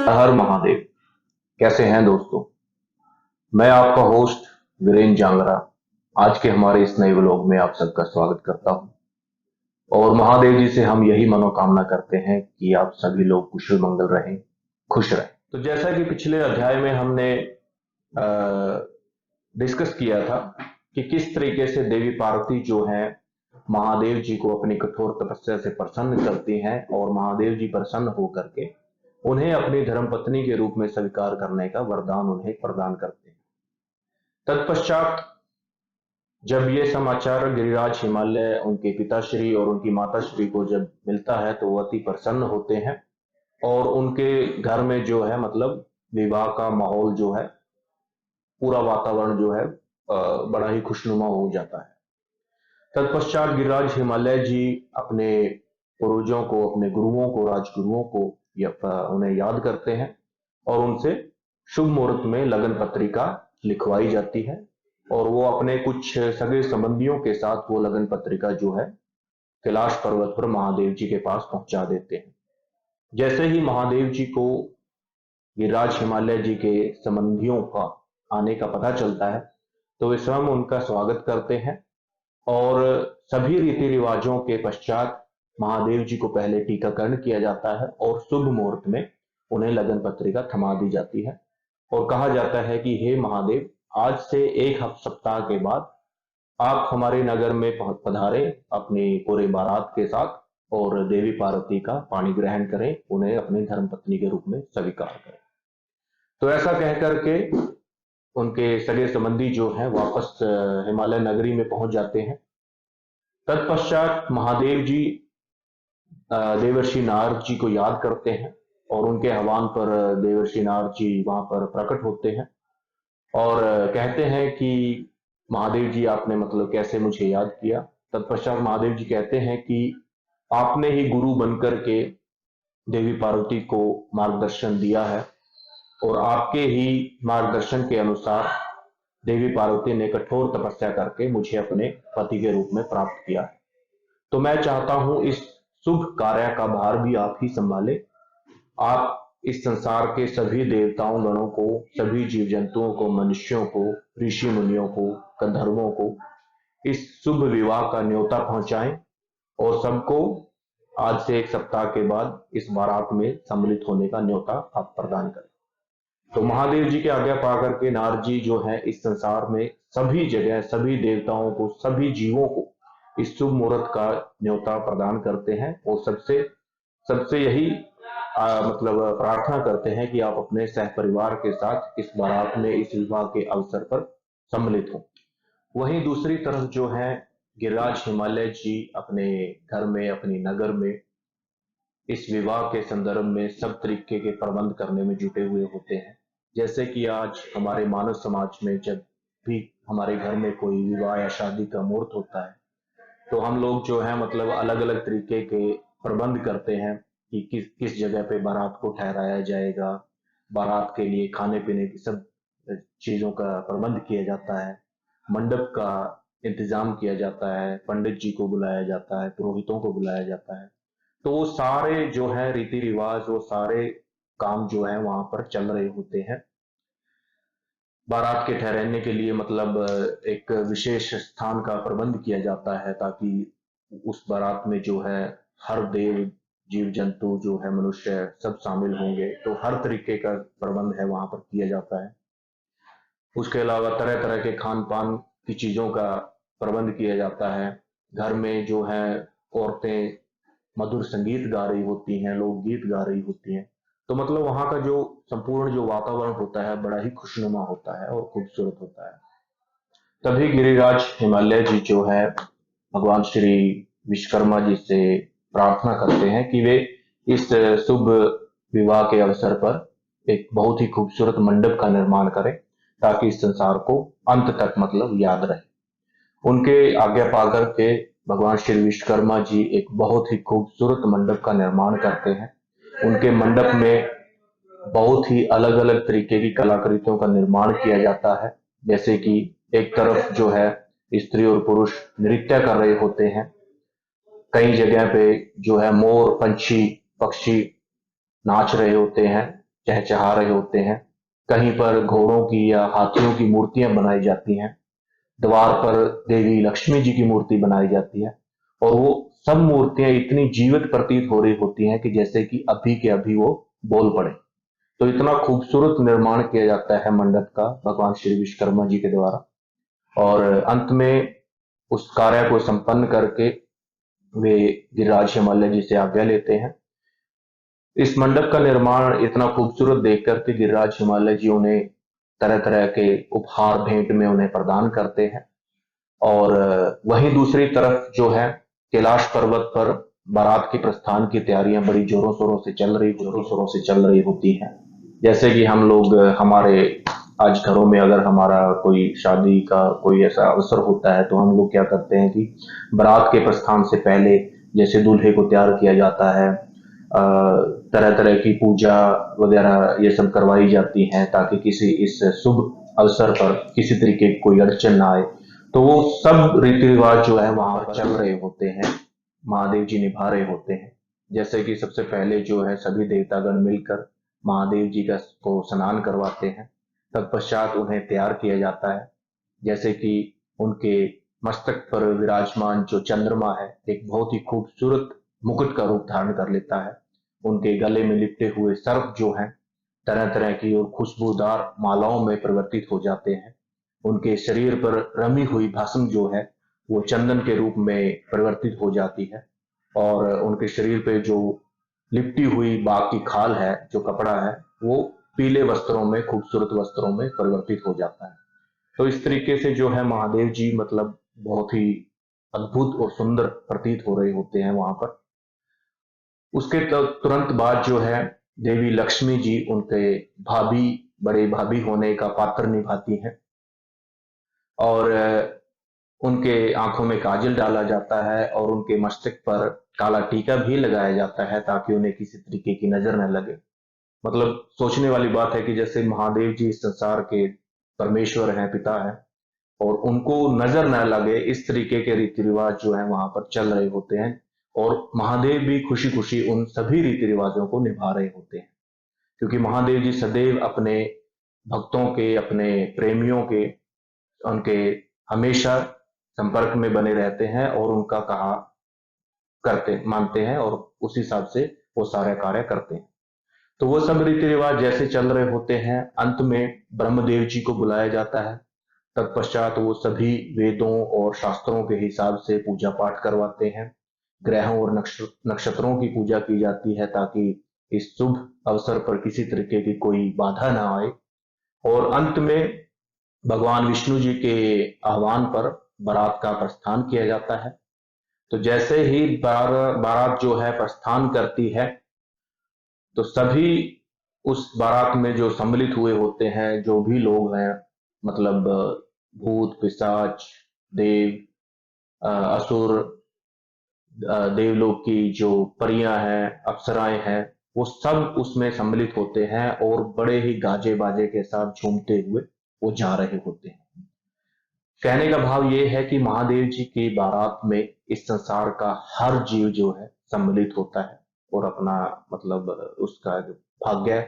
हर महादेव। कैसे हैं दोस्तों? मैं आपका होस्ट वीरेंद्र जांगरा आज के हमारे इस नए व्लॉग में आप सबका स्वागत करता हूं और महादेव जी से हम यही मनोकामना करते हैं कि आप सभी लोग कुशल मंगल रहें, खुश रहें। तो जैसा कि पिछले अध्याय में हमने डिस्कस किया था कि किस तरीके से देवी पार्वती जो है महादेव जी को अपनी कठोर तपस्या से प्रसन्न करती हैं और महादेव जी प्रसन्न होकर के उन्हें अपनी धर्मपत्नी के रूप में स्वीकार करने का वरदान उन्हें प्रदान करते हैं। तत्पश्चात जब ये समाचार गिरिराज हिमालय उनके पिताश्री और उनकी माताश्री को जब मिलता है तो वो अति प्रसन्न होते हैं और उनके घर में जो है मतलब विवाह का माहौल जो है, पूरा वातावरण जो है बड़ा ही खुशनुमा हो जाता है। तत्पश्चात गिरिराज हिमालय जी अपने पूर्वजों को, अपने गुरुओं को, राजगुरुओं को उन्हें याद करते हैं और उनसे शुभ मुहूर्त में लगन पत्रिका लिखवाई जाती है और वो अपने कुछ सगे संबंधियों के साथ वो लगन पत्रिका जो है कैलाश पर्वत पर महादेव जी के पास पहुंचा देते हैं। जैसे ही महादेव जी को गिरिराज हिमालय जी के संबंधियों का आने का पता चलता है तो वे स्वयं उनका स्वागत करते हैं और सभी रीति रिवाजों के पश्चात महादेव जी को पहले टीकाकरण किया जाता है और शुभ मुहूर्त में उन्हें लगन पत्रिका थमा दी जाती है और कहा जाता है कि हे महादेव, आज से एक सप्ताह के बाद आप हमारे नगर में पधारे अपनी पूरे बारात के साथ और देवी पार्वती का पाणी ग्रहण करें, उन्हें अपनी धर्मपत्नी के रूप में स्वीकार करें। तो ऐसा कह करके उनके सगे संबंधी जो हैं वापस हिमालय नगरी में पहुंच जाते हैं। तत्पश्चात महादेव जी देवर्षि नारद जी को याद करते हैं और उनके आह्वान पर देवर्षि नारद जी वहां पर प्रकट होते हैं और कहते हैं कि महादेव जी आपने मतलब कैसे मुझे याद किया। तत्पश्चात महादेव जी कहते हैं कि आपने ही गुरु बनकर के देवी पार्वती को मार्गदर्शन दिया है और आपके ही मार्गदर्शन के अनुसार देवी पार्वती ने कठोर तपस्या करके मुझे अपने पति के रूप में प्राप्त किया है। तो मैं चाहता हूं इस शुभ कार्य का भार भी आप ही संभाले। आप इस संसार के सभी देवताओं गणों को, सभी जीव जंतुओं को, मनुष्यों को, ऋषि मुनियों को, गंधर्वों को इस शुभ विवाह का न्योता पहुंचाएं और सबको आज से एक सप्ताह के बाद इस बारात में सम्मिलित होने का न्योता आप प्रदान करें। तो महादेव जी के आज्ञा पाकर के नारद जी जो है इस संसार में सभी जगह सभी देवताओं को, सभी जीवों को इस शुभ मुहूर्त का न्योता प्रदान करते हैं और सबसे सबसे यही मतलब प्रार्थना करते हैं कि आप अपने सह परिवार के साथ इस बारात में, इस विवाह के अवसर पर सम्मिलित हों। वहीं दूसरी तरफ जो है गिरिराज हिमालय जी अपने घर में, अपनी नगर में इस विवाह के संदर्भ में सब तरीके के प्रबंध करने में जुटे हुए होते हैं। जैसे कि आज हमारे मानव समाज में जब भी हमारे घर में कोई विवाह या शादी का मुहूर्त होता है तो हम लोग जो है मतलब अलग अलग तरीके के प्रबंध करते हैं कि किस किस जगह पे बारात को ठहराया जाएगा, बारात के लिए खाने पीने की सब चीजों का प्रबंध किया जाता है, मंडप का इंतजाम किया जाता है, पंडित जी को बुलाया जाता है, पुरोहितों को बुलाया जाता है। तो वो सारे जो है रीति रिवाज, वो सारे काम जो है वहां पर चल रहे होते हैं। बारात के ठहरने के लिए मतलब एक विशेष स्थान का प्रबंध किया जाता है ताकि उस बारात में जो है हर देव, जीव जंतु जो है, मनुष्य सब शामिल होंगे। तो हर तरीके का प्रबंध है वहां पर किया जाता है। उसके अलावा तरह तरह के खान पान की चीजों का प्रबंध किया जाता है। घर में जो है औरतें मधुर संगीत गा रही होती हैं, लोकगीत गा रही होती हैं। तो मतलब वहां का जो संपूर्ण जो वातावरण होता है बड़ा ही खुशनुमा होता है और खूबसूरत होता है। तभी गिरिराज हिमालय जी जो है भगवान श्री विश्वकर्मा जी से प्रार्थना करते हैं कि वे इस शुभ विवाह के अवसर पर एक बहुत ही खूबसूरत मंडप का निर्माण करें ताकि इस संसार को अंत तक मतलब याद रहे। उनके आज्ञा पाकर के भगवान श्री विश्वकर्मा जी एक बहुत ही खूबसूरत मंडप का निर्माण करते हैं। उनके मंडप में बहुत ही अलग अलग तरीके की कलाकृतियों का निर्माण किया जाता है। जैसे कि एक तरफ जो है स्त्री और पुरुष नृत्य कर रहे होते हैं, कई जगह पे जो है मोर, पंछी, पक्षी नाच रहे होते हैं चहचहा रहे होते हैं। कहीं पर घोड़ों की या हाथियों की मूर्तियां बनाई जाती हैं। द्वार पर देवी लक्ष्मी जी की मूर्ति बनाई जाती है और वो सब मूर्तियां इतनी जीवित प्रतीत हो रही होती हैं कि जैसे कि अभी के अभी वो बोल पड़े। तो इतना खूबसूरत निर्माण किया जाता है मंडप का भगवान श्री विश्वकर्मा जी के द्वारा। और अंत में उस कार्य को संपन्न करके वे गिरिराज हिमालय जी से आज्ञा लेते हैं। इस मंडप का निर्माण इतना खूबसूरत देख करके गिरिराज हिमालय जी उन्हें तरह तरह के उपहार भेंट में उन्हें प्रदान करते हैं। और वहीं दूसरी तरफ जो है कैलाश पर्वत पर बारात के प्रस्थान की तैयारियां बड़ी जोरों शोरों से चल रही होती हैं। जैसे कि हम लोग हमारे आज घरों में अगर हमारा कोई शादी का कोई ऐसा अवसर होता है तो हम लोग क्या करते हैं कि बारात के प्रस्थान से पहले जैसे दूल्हे को तैयार किया जाता है, तरह तरह की पूजा वगैरह ये सब करवाई जाती हैं ताकि किसी इस शुभ अवसर पर किसी तरीके की कोई अड़चन ना आए। तो वो सब रीति रिवाज जो है वहां पर चल रहे होते हैं, महादेव जी निभा रहे होते हैं। जैसे कि सबसे पहले जो है सभी देवतागण मिलकर महादेव जी का को स्नान करवाते हैं। तत्पश्चात उन्हें तैयार किया जाता है। जैसे कि उनके मस्तक पर विराजमान जो चंद्रमा है एक बहुत ही खूबसूरत मुकुट का रूप धारण कर लेता है। उनके गले में लिपटे हुए सर्प जो हैं तरह तरह की और खुशबूदार मालाओं में परिवर्तित हो जाते हैं। उनके शरीर पर रमी हुई भस्म जो है वो चंदन के रूप में परिवर्तित हो जाती है। और उनके शरीर पे जो लिपटी हुई बाघ की खाल है, जो कपड़ा है, वो पीले वस्त्रों में, खूबसूरत वस्त्रों में परिवर्तित हो जाता है। तो इस तरीके से जो है महादेव जी मतलब बहुत ही अद्भुत और सुंदर प्रतीत हो रहे होते हैं वहां पर। उसके तुरंत बाद जो है देवी लक्ष्मी जी उनके भाभी, बड़े भाभी होने का पात्र निभाती हैं। और उनके आंखों में काजल डाला जाता है और उनके मस्तक पर काला टीका भी लगाया जाता है ताकि उन्हें किसी तरीके की नजर न लगे। मतलब सोचने वाली बात है कि जैसे महादेव जी इस संसार के परमेश्वर हैं, पिता हैं, और उनको नजर न लगे इस तरीके के रीति रिवाज जो है वहां पर चल रहे होते हैं। और महादेव भी खुशी खुशी उन सभी रीति रिवाजों को निभा रहे होते हैं, क्योंकि महादेव जी सदैव अपने भक्तों के, अपने प्रेमियों के, उनके हमेशा संपर्क में बने रहते हैं और उनका कहा करते मानते हैं और उस हिसाब से वो सारे कार्य करते हैं। तो वो सब रीति रिवाज जैसे चल रहे होते हैं, अंत में ब्रह्मदेव जी को बुलाया जाता है। तत्पश्चात वो सभी वेदों और शास्त्रों के हिसाब से पूजा पाठ करवाते हैं। ग्रहों और नक्षत्रों की पूजा की जाती है ताकि इस शुभ अवसर पर किसी तरीके की कोई बाधा ना आए। और अंत में भगवान विष्णु जी के आह्वान पर बारात का प्रस्थान किया जाता है। तो जैसे ही बारात जो है प्रस्थान करती है तो सभी उस बारात में जो सम्मिलित हुए होते हैं, जो भी लोग हैं, मतलब भूत पिशाच, देव, असुर, देवलोक की जो परियां हैं, अप्सराएं हैं, वो सब उसमें सम्मिलित होते हैं और बड़े ही गाजे बाजे के साथ झूमते हुए वो जा रहे होते हैं। कहने का भाव ये है कि महादेव जी की बारात में इस संसार का हर जीव जो है सम्मिलित होता है और अपना मतलब उसका भाग्य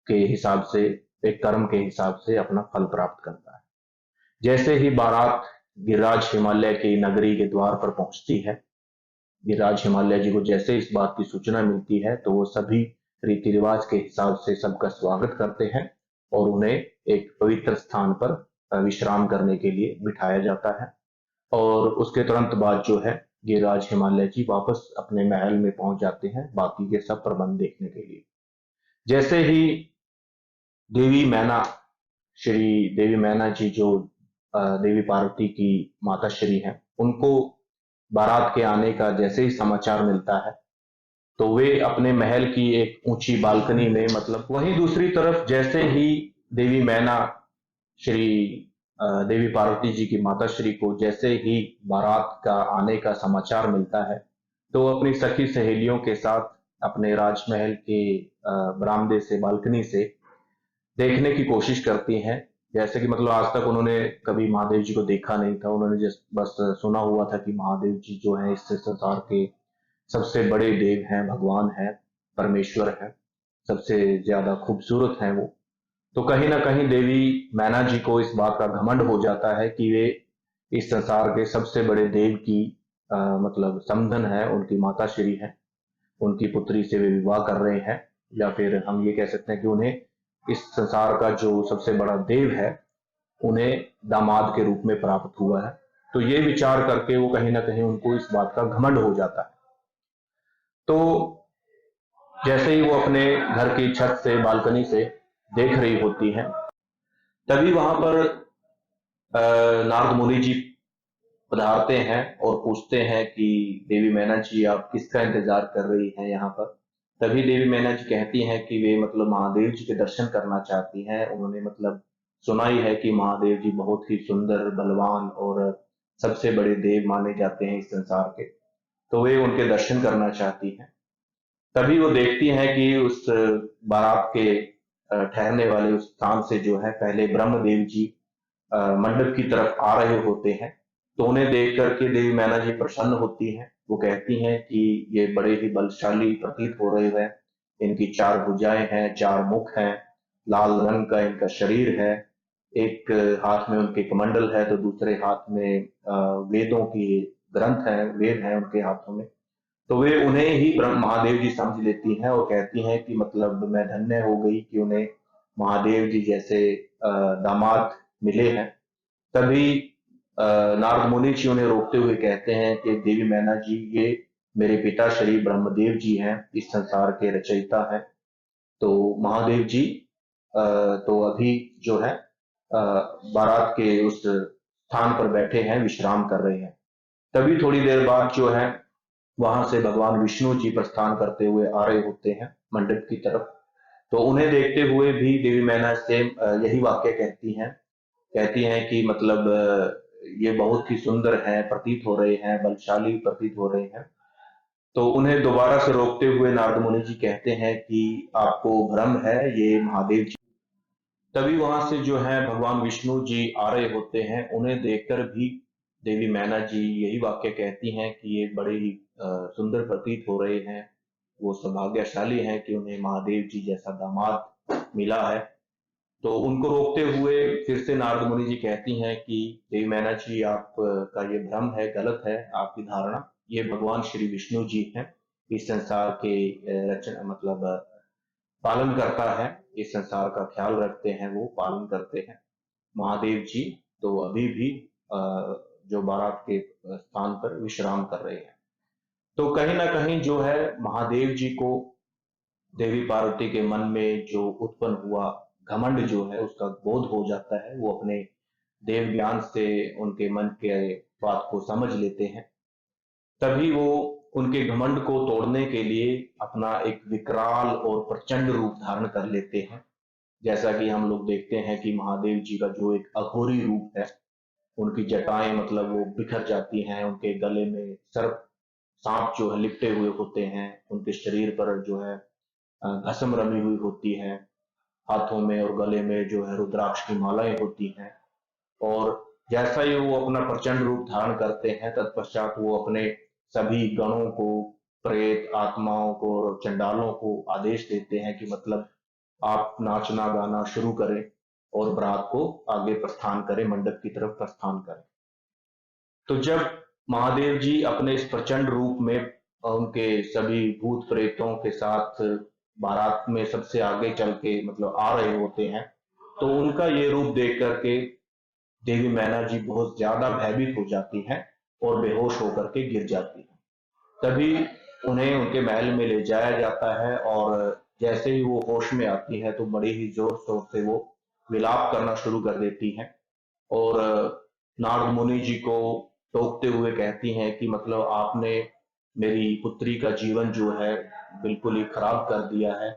के हिसाब से, एक कर्म के हिसाब से अपना फल प्राप्त करता है। जैसे ही बारात गिरिराज हिमालय की नगरी के द्वार पर पहुंचती है, गिरिराज हिमालय जी को जैसे इस बात की सूचना मिलती है तो वो सभी रीति रिवाज के हिसाब से सबका स्वागत करते हैं और उन्हें एक पवित्र स्थान पर विश्राम करने के लिए बिठाया जाता है। और उसके तुरंत बाद जो है गिरिराज हिमालय जी वापस अपने महल में पहुंच जाते हैं बाकी के सब प्रबंध देखने के लिए। जैसे ही देवी मैना, श्री देवी मैना जी जो देवी पार्वती की माता श्री हैं, उनको बारात के आने का जैसे ही समाचार मिलता है तो वे अपने महल की एक ऊंची बालकनी में, मतलब वहीं दूसरी तरफ जैसे ही देवी मैना श्री देवी पार्वती जी की माता श्री को जैसे ही बारात का आने का समाचार मिलता है तो अपनी सखी सहेलियों के साथ अपने राजमहल के बरामदे से, बालकनी से देखने की कोशिश करती हैं। जैसे कि मतलब आज तक उन्होंने कभी महादेव जी को देखा नहीं था, उन्होंने जस्ट बस सुना हुआ था कि महादेव जी जो हैं इस संसार के सबसे बड़े देव हैं, भगवान हैं, परमेश्वर हैं। सबसे ज्यादा खूबसूरत हैं वो। तो कहीं ना कहीं देवी मैना जी को इस बात का घमंड हो जाता है कि वे इस संसार के सबसे बड़े देव की मतलब समधन है, उनकी माता श्री है, उनकी पुत्री से वे विवाह कर रहे हैं, या फिर हम ये कह सकते हैं कि उन्हें इस संसार का जो सबसे बड़ा देव है उन्हें दामाद के रूप में प्राप्त हुआ है। तो ये विचार करके वो कहीं ना कहीं उनको इस बात का घमंड हो जाता है। तो जैसे ही वो अपने घर की छत से, बालकनी से देख रही होती है, तभी वहां पर नारद मुनि जी पधारते हैं और पूछते हैं कि देवी मैना जी आप किसका इंतजार कर रही हैं यहाँ पर। तभी देवी मैना जी कहती हैं कि वे मतलब महादेव जी के दर्शन करना चाहती हैं। उन्होंने मतलब सुना ही है कि महादेव जी बहुत ही सुंदर, बलवान और सबसे बड़े देव माने जाते हैं इस संसार के। तो वे उनके दर्शन करना चाहती हैं। तभी वो देखती हैं कि उस बारात के ठहरने वाले उस स्थान से जो है पहले ब्रह्मदेव जी मंडप की तरफ आ रहे होते हैं। तो उन्हें देख करके देवी मैना जी प्रसन्न होती हैं। वो कहती हैं कि ये बड़े ही बलशाली प्रतीत हो रहे हैं, इनकी 4 भुजाएं हैं, 4 मुख हैं, लाल रंग का इनका शरीर है, एक हाथ में उनके कमंडल है तो दूसरे हाथ में वेदों की ग्रंथ है, वेद हैं उनके हाथों में। तो वे उन्हें ही ब्रह्म महादेव जी समझ लेती हैं और कहती हैं कि मतलब मैं धन्य हो गई कि उन्हें महादेव जी जैसे दामाद मिले हैं। तभी नारद मुनि जी उन्हें रोकते हुए कहते हैं कि देवी मैना जी, ये मेरे पिता श्री ब्रह्मदेव जी हैं, इस संसार के रचयिता हैं। तो महादेव जी तो अभी जो है बारात के उस स्थान पर बैठे हैं, विश्राम कर रहे हैं। तभी थोड़ी देर बाद जो है वहां से भगवान विष्णु जी प्रस्थान करते हुए आ रहे होते हैं मंडप की तरफ। तो उन्हें देखते हुए भी देवी मैना से यही वाक्य कहती हैं कि मतलब ये बहुत ही सुंदर हैं, प्रतीत हो रहे हैं, बलशाली प्रतीत हो रहे हैं। तो उन्हें दोबारा से रोकते हुए नारद मुनि जी कहते हैं कि आपको भ्रम है, ये महादेव जी। तभी वहां से जो है भगवान विष्णु जी आ रहे होते हैं। उन्हें देखकर भी देवी मैना जी यही वाक्य कहती हैं कि ये बड़े ही सुंदर प्रतीत हो रहे हैं, वो सौभाग्यशाली हैं कि उन्हें महादेव जी जैसा दामाद मिला है। तो उनको रोकते हुए फिर से नारद मुनि जी कहती हैं कि देवी मैना जी आप का ये भ्रम है, गलत है आपकी धारणा। ये भगवान श्री विष्णु जी हैं, इस संसार के रचना मतलब पालन करता है, इस संसार का ख्याल रखते हैं, वो पालन करते हैं। महादेव जी तो अभी भी अ, जो बारात के स्थान पर विश्राम कर रहे हैं। तो कहीं ना कहीं जो है महादेव जी को देवी पार्वती के मन में जो उत्पन्न हुआ घमंड जो है उसका बोध हो जाता है। वो अपने देव ज्ञान से उनके मन के बात को समझ लेते हैं। तभी वो उनके घमंड को तोड़ने के लिए अपना एक विकराल और प्रचंड रूप धारण कर लेते हैं। जैसा कि हम लोग देखते हैं कि महादेव जी का जो एक अघोरी रूप है, उनकी जटाएं मतलब वो बिखर जाती हैं, उनके गले में सर्प सांप जो है लिपटे हुए होते हैं, उनके शरीर पर जो है भस्म रमी हुई होती है, हाथों में और गले में जो है रुद्राक्ष की मालाएं होती हैं। और जैसा ही वो अपना प्रचंड रूप धारण करते हैं, तत्पश्चात वो अपने सभी गणों को, प्रेत आत्माओं को और चंडालों को आदेश देते हैं कि मतलब आप नाचना गाना शुरू करें और बारात को आगे प्रस्थान करें, मंडप की तरफ प्रस्थान करें। तो जब महादेव जी अपने इस प्रचंड रूप में उनके सभी भूत प्रेतों के साथ बारात में सबसे आगे चल के मतलब आ रहे होते हैं, तो उनका ये रूप देख करके देवी मैना जी बहुत ज्यादा भयभीत हो जाती हैं और बेहोश होकर के गिर जाती हैं। तभी उन्हें उनके महल में ले जाया जाता है और जैसे ही वो होश में आती है तो बड़े ही जोर शोर से वो विलाप करना शुरू कर देती हैं और नारद मुनि जी को टोकते हुए कहती हैं कि मतलब आपने मेरी पुत्री का जीवन जो है बिल्कुल ही खराब कर दिया है।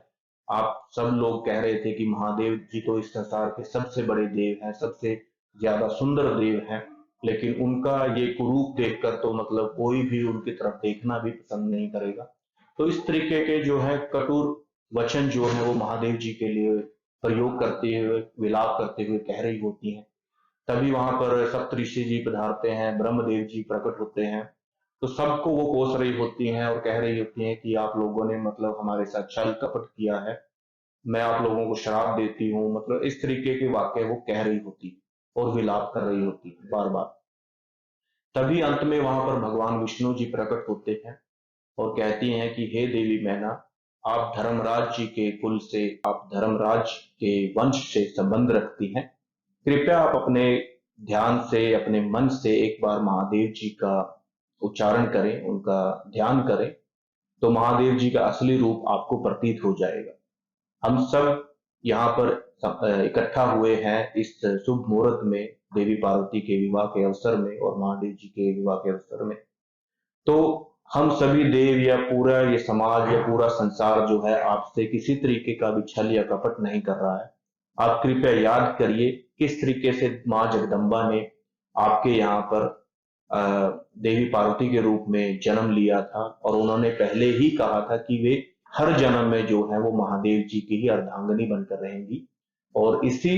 आप सब लोग कह रहे थे कि महादेव जी तो इस संसार के सबसे बड़े देव हैं, सबसे ज्यादा सुंदर देव हैं, लेकिन उनका ये कुरूप देखकर तो मतलब कोई भी उनकी तरफ देखना भी पसंद नहीं करेगा। तो इस तरीके के जो है कटुर वचन जो है वो महादेव जी के लिए प्रयोग करते हुए, विलाप करते हुए कह रही होती हैं। तभी वहां पर सप्तऋषि जी पधारते हैं, ब्रह्मदेव जी प्रकट होते हैं। तो सबको वो कोस रही होती हैं और कह रही होती हैं कि आप लोगों ने मतलब हमारे साथ छल कपट किया है, मैं आप लोगों को श्राप देती हूँ, मतलब इस तरीके के वाक्य वो कह रही होती है और विलाप कर रही होती है बार बार। तभी अंत में वहां पर भगवान विष्णु जी प्रकट होते हैं और कहती हैं कि हे देवी मैना, आप धर्मराज जी के कुल से, आप धर्मराज के वंश से संबंध रखती हैं। कृपया आप अपने ध्यान से, अपने मन से एक बार महादेव जी का उच्चारण करें, उनका ध्यान करें, तो महादेव जी का असली रूप आपको प्रतीत हो जाएगा। हम सब यहाँ पर इकट्ठा हुए हैं इस शुभ मुहूर्त में, देवी पार्वती के विवाह के अवसर में और महादेव जी के विवाह के अवसर में। तो हम सभी देव या पूरा ये समाज या पूरा संसार जो है आपसे किसी तरीके का भी छल या कपट नहीं कर रहा है। आप कृपया याद करिए किस तरीके से माँ जगदम्बा ने आपके यहाँ पर देवी पार्वती के रूप में जन्म लिया था, और उन्होंने पहले ही कहा था कि वे हर जन्म में जो है वो महादेव जी की ही अर्धांगिनी बनकर रहेंगी, और इसी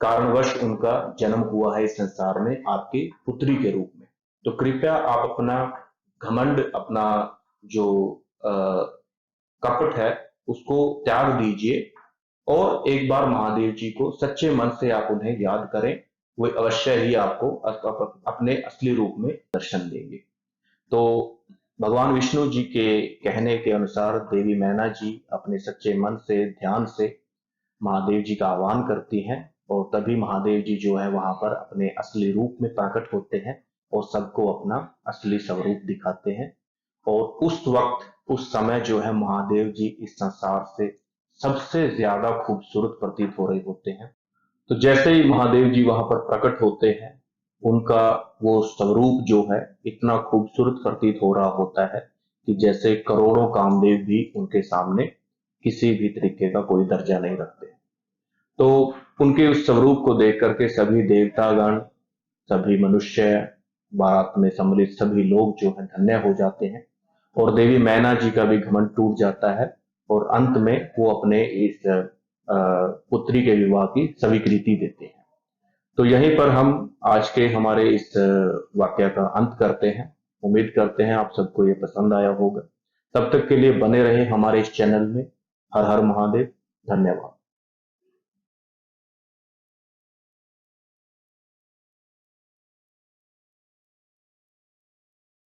कारणवश उनका जन्म हुआ है इस संसार में आपके पुत्री के रूप में। तो कृपया आप अपना घमंड, अपना जो कपट है उसको त्याग दीजिए, और एक बार महादेव जी को सच्चे मन से आप उन्हें याद करें, वे अवश्य ही आपको अपने असली रूप में दर्शन देंगे। तो भगवान विष्णु जी के कहने के अनुसार देवी मैना जी अपने सच्चे मन से, ध्यान से महादेव जी का आह्वान करती हैं, और तभी महादेव जी जो है वहां पर अपने असली रूप में प्रकट होते हैं और सबको अपना असली स्वरूप दिखाते हैं। और उस वक्त, उस समय जो है महादेव जी इस संसार से सबसे ज्यादा खूबसूरत प्रतीत हो रहे होते हैं। तो जैसे ही महादेव जी वहां पर प्रकट होते हैं, उनका वो स्वरूप जो है इतना खूबसूरत प्रतीत हो रहा होता है कि जैसे करोड़ों कामदेव भी उनके सामने किसी भी तरीके का कोई दर्जा नहीं रखते। तो उनके उस स्वरूप को देख करके सभी देवतागण, सभी मनुष्य, बारात में सम्मिलित सभी लोग जो है धन्य हो जाते हैं, और देवी मैना जी का भी घमंड टूट जाता है, और अंत में वो अपने इस पुत्री के विवाह की स्वीकृति देते हैं। तो यहीं पर हम आज के हमारे इस वाक्य का अंत करते हैं। उम्मीद करते हैं आप सबको ये पसंद आया होगा। तब तक के लिए बने रहे हमारे इस चैनल में। हर हर महादेव। धन्यवाद।